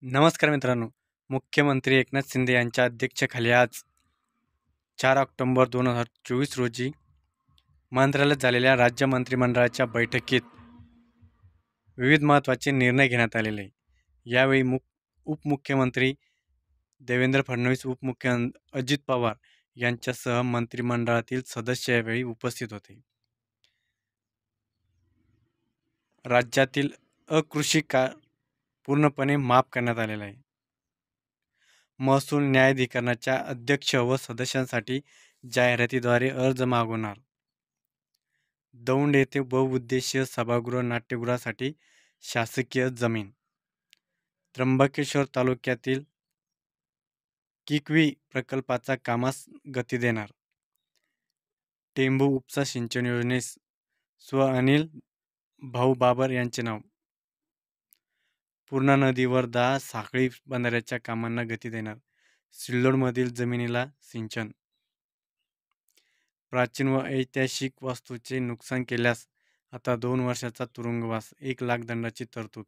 नमस्कार मित्रांनो. मुख्यमंत्री एकनाथ शिंदे यांच्या अध्यक्षतेखाली आज 4 ऑक्टोबर 2024 रोजी मंत्रालयात झालेल्या राज्य मंत्रिमंडळाच्या बैठकीत विविध महत्त्वाचे निर्णय घेण्यात आलेले आहे. यावेळी उपमुख्यमंत्री देवेंद्र फडणवीस, उपमुख्यमंत्री अजित पवार यांच्यासह मंत्रिमंडळातील सदस्य यावेळी उपस्थित होते. राज्यातील अकृषी पूर्णपणे माफ करण्यात आलेला आहे. महसूल न्यायाधिकरणाच्या अध्यक्ष व सदस्यांसाठी जाहिरातीद्वारे अर्ज मागवणार. दौंड येथे बहुउद्देशीय सभागृह नाट्यगृहासाठी शासकीय जमीन. त्र्यंबकेश्वर तालुक्यातील किकवी प्रकल्पाचा कामास गती देणार. टेंभू उपसा सिंचन योजनेस स्व अनिल भाऊ बाबर यांचे नाव. पूर्णा नदीवर 10 साखळी बंधाऱ्याच्या कामांना गती देणार. सिल्लोडमधील जमिनीला सिंचन. प्राचीन व ऐतिहासिक वास्तूचे नुकसान केल्यास आता 2 वर्षाचा तुरुंगवास, 1 लाख दंडाची तरतूद.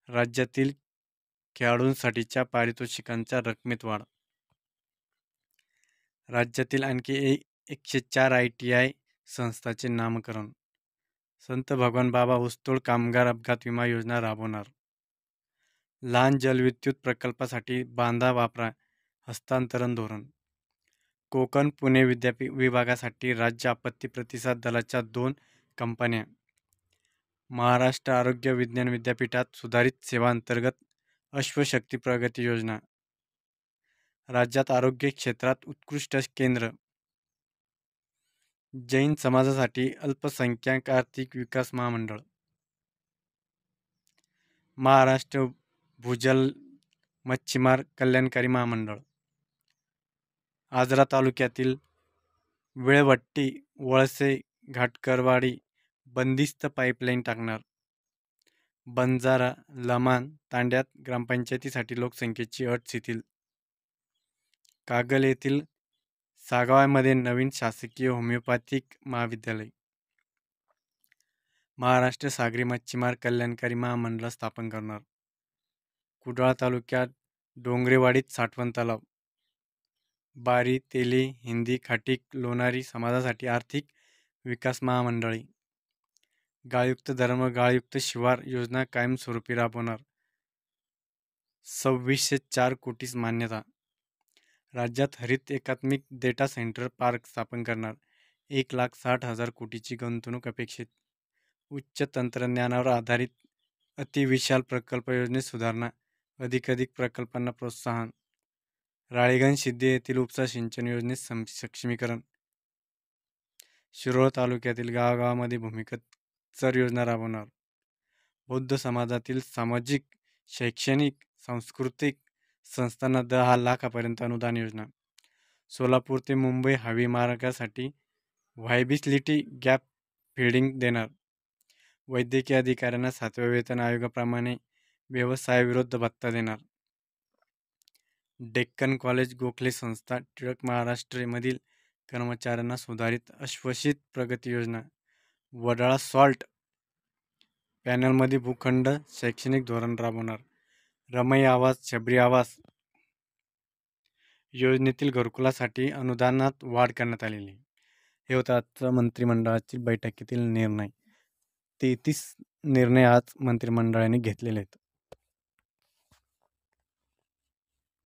राज्यातील खेळाडूंसाठीच्या पारितोषिकांच्या रकमेत वाढ. राज्यातील आणखी 104 ITI संस्थांचे नामकरण. संत भगवान बाबा ऊसतोड कामगार अपघात विमा योजना राबवणार. लहान जलविद्युत प्रकल्पासाठी बांधा वापरा हस्तांतरण धोरण. कोकण पुणे विभागासाठी राज्य आपत्ती प्रतिसाद दलाच्या 2 कंपन्या. महाराष्ट्र आरोग्य विज्ञान विद्यापीठात सुधारित सेवा अंतर्गत अश्वशक्ती प्रगती योजना. राज्यात आरोग्य क्षेत्रात उत्कृष्ट केंद्र. जैन समाजासाठी अल्पसंख्याक आर्थिक विकास महामंडळ. महाराष्ट्र भूजल मच्छीमार कल्याणकारी महामंडळ. आजरा तालुक्यातील वेळवट्टी, वळसे, घाटकरवाडी बंदिस्त पाईपलाईन टाकणार. बंजारा, लमाण, तांड्यात ग्रामपंचायतीसाठी लोकसंख्येची अट शिथिल. कागल येथील सागावामध्ये नवीन शासकीय होमिओपॅथिक महाविद्यालय. महाराष्ट्र सागरी मच्छीमार कल्याणकारी महामंडळ स्थापन करणार. कुडाळ तालुक्यात डोंगरेवाडीत साठवण तलाव. बारी, तेली, हिंदी, खाटीक, लोणारी समाजासाठी आर्थिक विकास महामंडळे. गाळयुक्त धर्म, गाळयुक्त शिवार योजना कायमस्वरूपी राबवणार. 2604 कोटीस मान्यता. राज्यात हरित एकात्मिक डेटा सेंटर पार्क स्थापन करणार. 1,60,000 कोटीची गुंतवणूक अपेक्षित. उच्च तंत्रज्ञानावर आधारित अतिविशाल प्रकल्प योजनेत सुधारणा. अधिकाधिक प्रकल्पांना प्रोत्साहन. राळेगण सिद्धी येथील उपसा सिंचन योजनेत सक्षमीकरण. शिरोळ तालुक्यातील गावागावामध्ये भूमिगत चर योजना राबवणार. बौद्ध समाजातील सामाजिक, शैक्षणिक, सांस्कृतिक संस्थांना 10 लाखापर्यंत अनुदान योजना. सोलापूर ते मुंबई हवाई मार्गासाठी व्हायबिलिटी गॅप फिलिंग देणार. वैद्यकीय अधिकाऱ्यांना 7व्या वेतन आयोगाप्रमाणे व्यवसायाविरुद्ध भत्ता देणार. डेक्कन कॉलेज गोखले संस्था टिळक महाराष्ट्रमधील कर्मचाऱ्यांना सुधारित अश्वसित प्रगती योजना. वडाळा सॉल्ट पॅनलमध्ये भूखंड शैक्षणिक धोरण राबवणार. रमई आवास, शबरी आवास योजनेतील घरकुलासाठी अनुदानात वाढ करण्यात आलेली. हे होतं आजचं मंत्रिमंडळातील बैठकीतील निर्णय. 33 निर्णय आज मंत्रिमंडळाने घेतलेले आहेत.